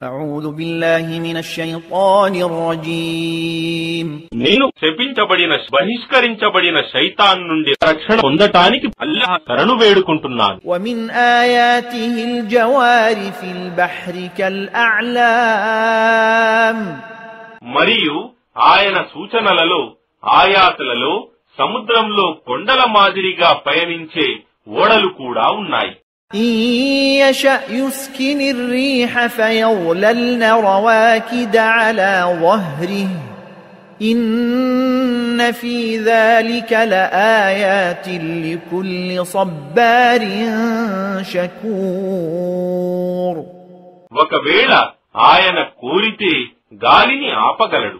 أعوذ بالله من الشيطان الرجيم నేను శపించబడిన బహిష్కరించబడిన శైతాన్ నుండి రక్షణ పొందటానికి అల్లాహ్ శరణు వేడుకుంటున్నాను. ومن آياته الجوار في البحر كالأعلام మరియు ఆయన సూచనలలో ఆయాతులలో సముద్రంలో కొండల మాదిరిగా పయనించే ఓడలు కూడా ఉన్నాయి. إن يشأ يسكن الريح فيظللن رواكد على ظهره إن في ذلك لآيات لكل صبار شكور. ఒకవేళ ఆయన కోరితే గాలిని ఆపగలడు,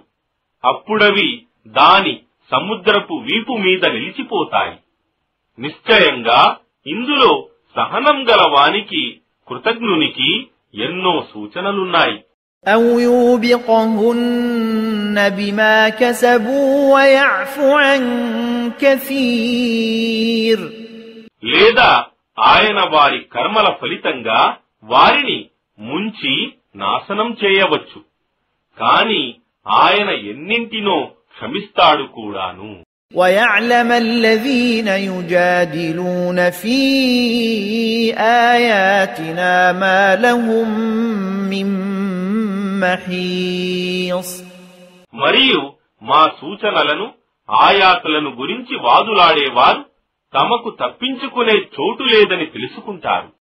అప్పుడవి దాని సముద్రపు వీపు మీద నిలిచిపోతాయి. నిశ్చయంగా ఇందులో సహనం గల వానికి కృతజ్ఞునికి ఎన్నో సూచనలున్నాయి. أو يوبقهن بما كسبوا ويعفو عن كثير. లేదా ఆయన వారి కర్మల ఫలితంగా వారిని ముంచి నాశనం చేయవచ్చు, కాని ఆయన ఎన్నింటినో క్షమిస్తాడు కూడాను. وَيَعْلَمَ الَّذِينَ يُجَادِلُونَ فِي آيَاتِنَا مَا لَهُم مِّن مَّحِيصٍ. మరియు మా సూచనలను ఆయాతులను గురించి వాదులాడేవారు తమకు తప్పించుకునే చోటు లేదని తెలుసుకుంటారు.